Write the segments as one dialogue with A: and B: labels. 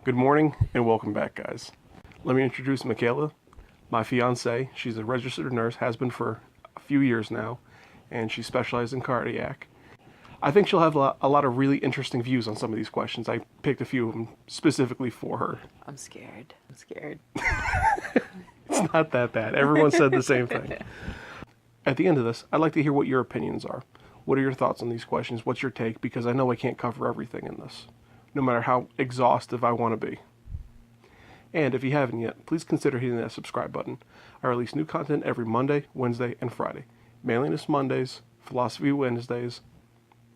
A: Good morning and welcome back, guys. Let me introduce Michaela, my fiance. She's a registered nurse, has been for a few years now, and she specializes in cardiac. I think she'll have a lot of really interesting views on some of these questions. I picked a few of them specifically for her.
B: I'm scared. I'm scared.
A: It's not that bad. Everyone said the same thing. At the end of this, I'd like to hear what your opinions are. What are your thoughts on these questions? What's your take? Because I know I can't cover everything in this, no matter how exhaustive I want to be. And if you haven't yet, please consider hitting that subscribe button. I release new content every Monday, Wednesday, and Friday. Manliness Mondays, Philosophy Wednesdays,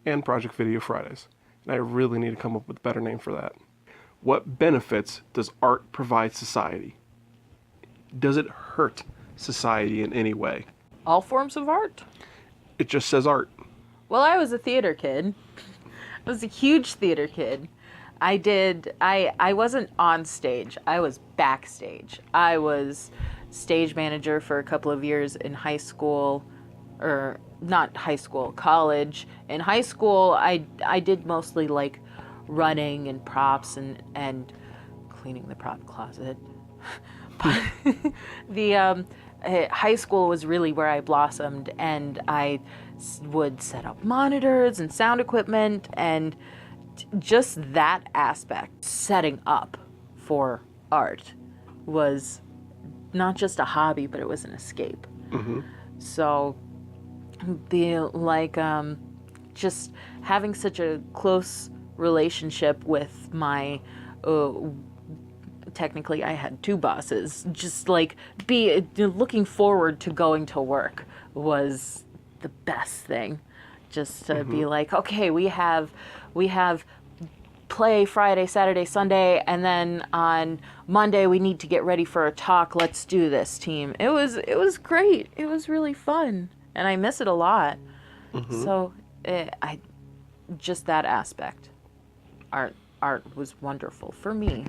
A: and Project Video Fridays. And I really need to come up with a better name for that. What benefits does art provide society? Does it hurt society in any way?
B: All forms of art.
A: It just says art.
B: Well, I was a theater kid. I was a huge theater kid. I wasn't on stage. I was backstage. I was stage manager for a couple of years in high school, or not high school, college. In high school, I did mostly like running and props and cleaning the prop closet. But the high school was really where I blossomed, and I would set up monitors and sound equipment, and just that aspect, setting up for art, was not just a hobby, but it was an escape.
A: Mm-hmm.
B: So just having such a close relationship with my technically I had two bosses, just like looking forward to going to work was the best thing. Just to be like, okay, we have play Friday, Saturday, Sunday, and then on Monday we need to get ready for a talk. Let's do this, team. It was great. It was really fun, and I miss it a lot. So I just that aspect, art was wonderful for me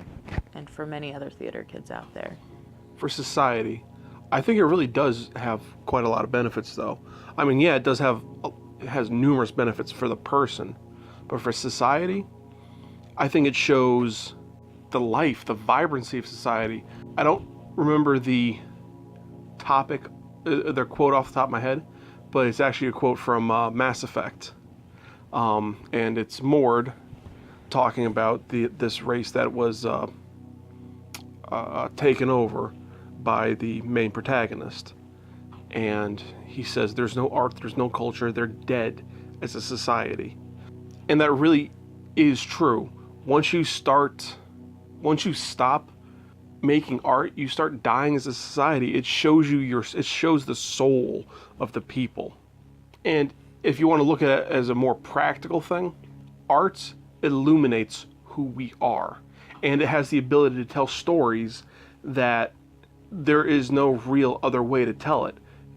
B: and for many other theater kids out there.
A: For society, I think it really does have quite a lot of benefits, though. I mean, yeah, it has numerous benefits for the person, but for society, I think it shows the life, the vibrancy of society. I don't remember the topic, their quote off the top of my head, but it's actually a quote from Mass Effect, and it's Mord talking about this race that was taken over by the main protagonist. And he says, there's no art, there's no culture, they're dead as a society. And that really is true. Once you stop making art, you start dying as a society. It shows the soul of the people. And if you want to look at it as a more practical thing, art illuminates who we are. And it has the ability to tell stories that there is no real other way to tell it,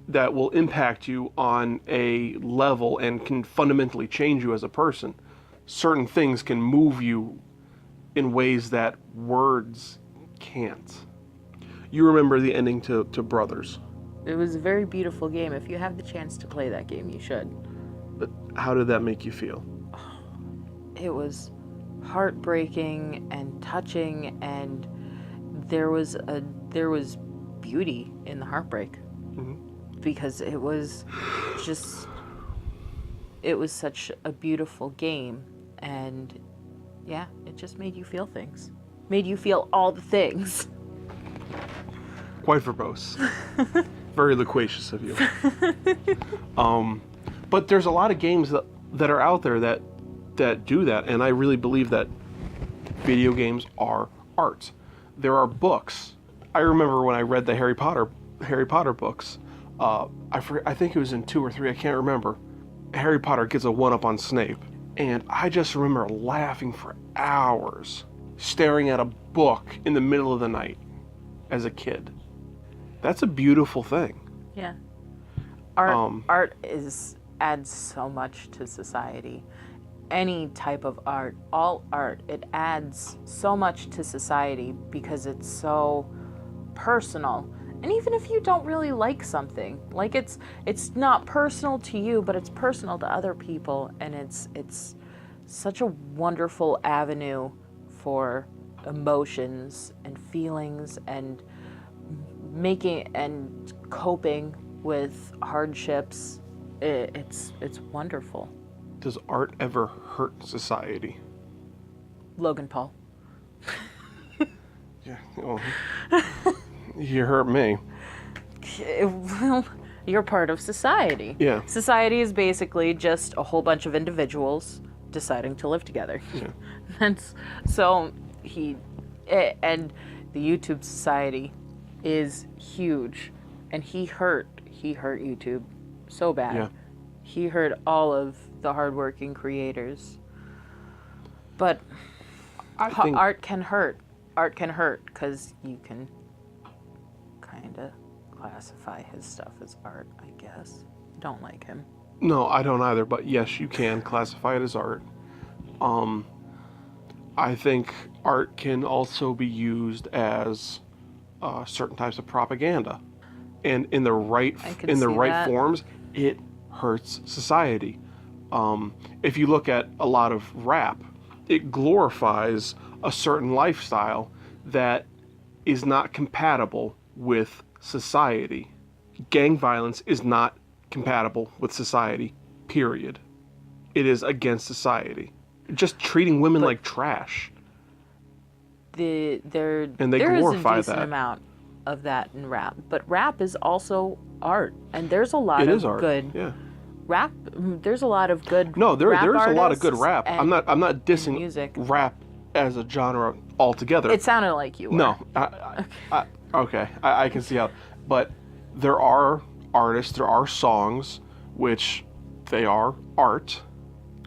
A: that will impact you on a level and can fundamentally change you as a person. Certain things can move you in ways that words can't. You remember the ending to Brothers.
B: It was a very beautiful game. If you have the chance to play that game, you should.
A: But how did that make you feel?
B: It was heartbreaking and touching, and there was beauty in the heartbreak. Because it was such a beautiful game, and yeah, it just made you feel things. Made you feel all the things.
A: Quite verbose. Very loquacious of you. But there's a lot of games that are out there that do that, and I really believe that video games are art. There are books. I remember when I read the Harry Potter books. I think it was in 2 or 3, I can't remember. Harry Potter gets a 1-up on Snape. And I just remember laughing for hours, staring at a book in the middle of the night as a kid. That's a beautiful thing.
B: Yeah. Art adds so much to society. Any type of art, all art, it adds so much to society because it's so personal. And even if you don't really like something, like it's not personal to you, but it's personal to other people, and it's such a wonderful avenue for emotions and feelings and making and coping with hardships. It's wonderful.
A: Does art ever hurt society?
B: Logan Paul.
A: Yeah, well, you hurt me.
B: Well, you're part of society.
A: Yeah.
B: Society is basically just a whole bunch of individuals deciding to live together.
A: Yeah.
B: And the YouTube society is huge, and he hurt YouTube so bad.
A: Yeah.
B: He hurt all of the hardworking creators. But
A: I think
B: art can hurt. Art can hurt because you can kind of classify his stuff as art, I guess. Don't like him.
A: no, I don't either. But yes, you can classify it as art. I think art can also be used as certain types of propaganda, and in the right
B: that.
A: forms, it hurts society. If you look at a lot of rap, it glorifies a certain lifestyle that is not compatible with society. Gang violence is not compatible with society, period. It is against society. Just treating women like trash.
B: There
A: And they
B: is a
A: glorify
B: decent
A: that.
B: amount of that in rap, but rap is also art, and there's a lot
A: It
B: of
A: is art.
B: good
A: Yeah.
B: rap. There's a lot of good.
A: No, there's a lot of good
B: artists
A: rap.
B: and
A: I'm not dissing
B: music.
A: rap as a genre altogether.
B: It sounded like you were.
A: No. Okay. I can see how. But there are artists, there are songs, which they are art,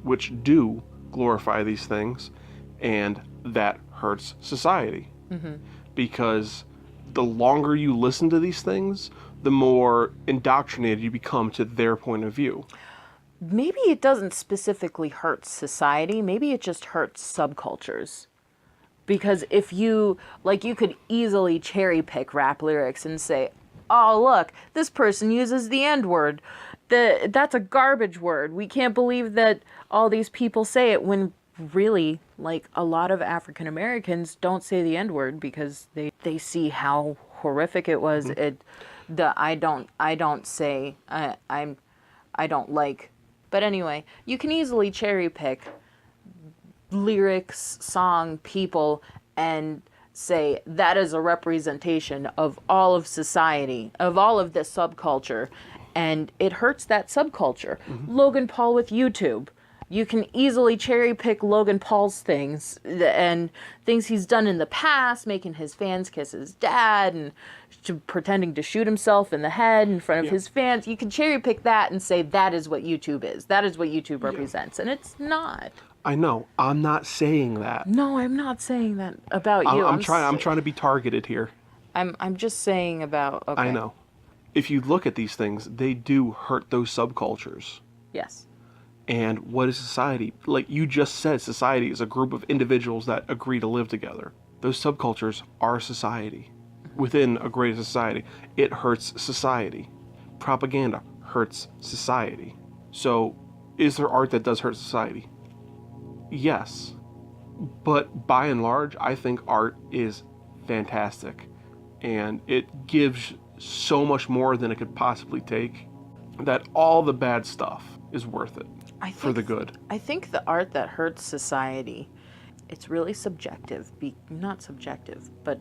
A: which do glorify these things, and that hurts society.
B: Mm-hmm.
A: Because the longer you listen to these things, the more indoctrinated you become to their point of view.
B: Maybe it doesn't specifically hurt society. Maybe it just hurts subcultures. Because if you could easily cherry pick rap lyrics and say, oh, look, this person uses the N-word. That's a garbage word. We can't believe that all these people say it, when really, like, a lot of African Americans don't say the N-word because they see how horrific it was.
A: Mm-hmm.
B: I don't like. But anyway, you can easily cherry pick lyrics, song, people, and say that is a representation of all of society, of all of this subculture, and it hurts that subculture. Mm-hmm. Logan Paul with YouTube. You can easily cherry pick Logan Paul's things and things he's done in the past, making his fans kiss his dad and pretending to shoot himself in the head in front of his fans. You can cherry pick that and say that is what YouTube is. That is what YouTube represents. And it's not.
A: I know. I'm not saying that.
B: No, I'm not saying that about you.
A: I'm trying to be targeted here.
B: I'm just saying about. Okay.
A: I know. If you look at these things, they do hurt those subcultures.
B: Yes.
A: And what is society? Like you just said, society is a group of individuals that agree to live together. Those subcultures are society. Within a greater society, it hurts society. Propaganda hurts society. So, is there art that does hurt society? Yes. But by and large, I think art is fantastic. And it gives so much more than it could possibly take, that all the bad stuff is worth it for the good.
B: I think the art that hurts society, it's really subjective. Not subjective, but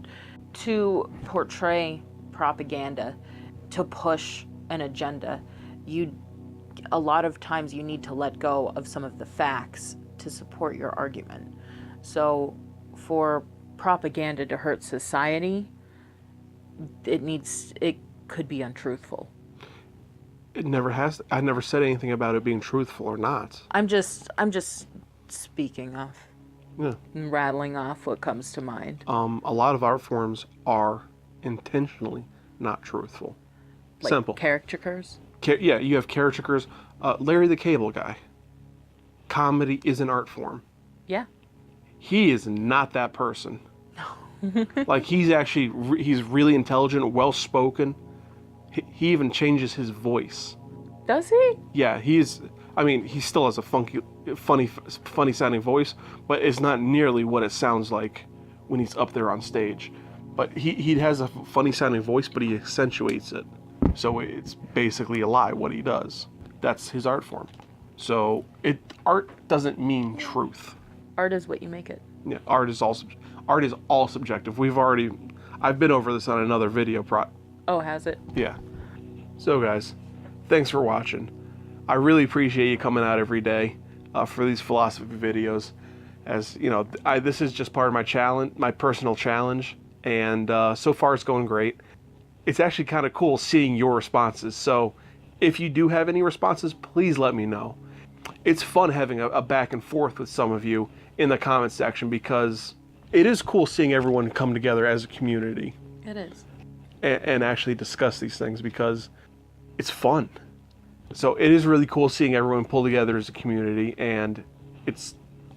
B: to portray propaganda, to push an agenda, a lot of times you need to let go of some of the facts to support your argument. So for propaganda to hurt society, it could be untruthful.
A: It never has. I never said anything about it being truthful or not.
B: I'm just speaking off.
A: Yeah.
B: And rattling off what comes to mind.
A: A lot of art forms are intentionally not truthful.
B: Like
A: Simple.
B: Caricatures?
A: Yeah, you have caricatures. Larry the Cable Guy. Comedy is an art form.
B: Yeah.
A: He is not that person. No. Like he's really intelligent, well-spoken. He even changes his voice.
B: Does he?
A: Yeah, he still has a funny sounding voice, but it's not nearly what it sounds like when he's up there on stage. But he has a funny sounding voice, but he accentuates it. So it's basically a lie what he does. That's his art form. So art doesn't mean truth.
B: Art is what you make it.
A: Yeah, art is all subjective. I've been over this on another video
B: Oh, has it?
A: Yeah. So guys, thanks for watching. I really appreciate you coming out every day for these philosophy videos. As you know, this is just part of my challenge, my personal challenge, and so far it's going great. It's actually kind of cool seeing your responses. So if you do have any responses, please let me know. It's fun having a back and forth with some of you in the comment section, because it is cool seeing everyone come together as a community.
B: It is.
A: And actually discuss these things, because it's fun. So it is really cool seeing everyone pull together as a community, and it's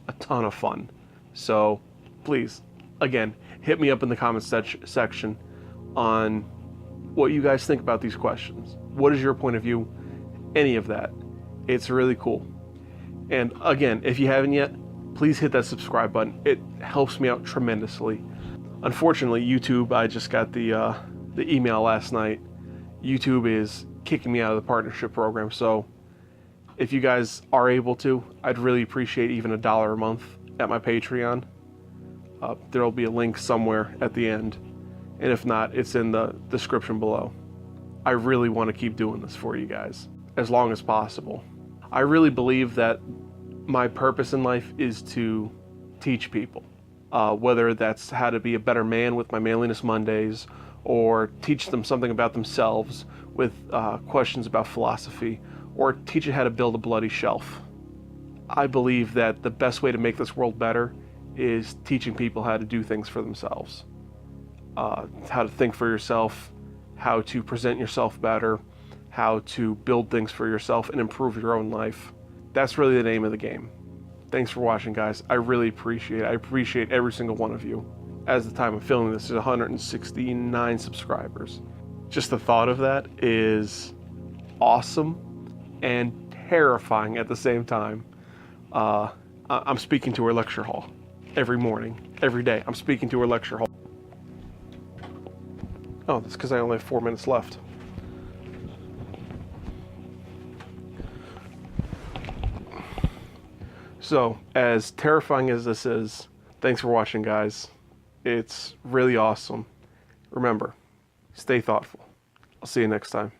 A: a ton of fun. So please, again, hit me up in the comments section on what you guys think about these questions. What is your point of view? Any of that. It's really cool. And again, if you haven't yet, please hit that subscribe button. It helps me out tremendously. Unfortunately, YouTube, I just got the email last night. YouTube is kicking me out of the partnership program. So if you guys are able to, I'd really appreciate even $1 a month at my Patreon. There'll be a link somewhere at the end. And if not, it's in the description below. I really want to keep doing this for you guys as long as possible. I really believe that my purpose in life is to teach people, whether that's how to be a better man with my Manliness Mondays, or teach them something about themselves with questions about philosophy, or teach it how to build a bloody shelf. I believe that the best way to make this world better is teaching people how to do things for themselves, how to think for yourself, how to present yourself better, how to build things for yourself and improve your own life. That's really the name of the game. Thanks for watching, guys. I really appreciate it. I appreciate every single one of you. As the time of filming this, there's 169 subscribers. Just the thought of that is awesome and terrifying at the same time. I'm speaking to her lecture hall every morning, every day. I'm speaking to her lecture hall. Oh, that's because I only have 4 minutes left. So, as terrifying as this is, thanks for watching, guys. It's really awesome. Remember, stay thoughtful. I'll see you next time.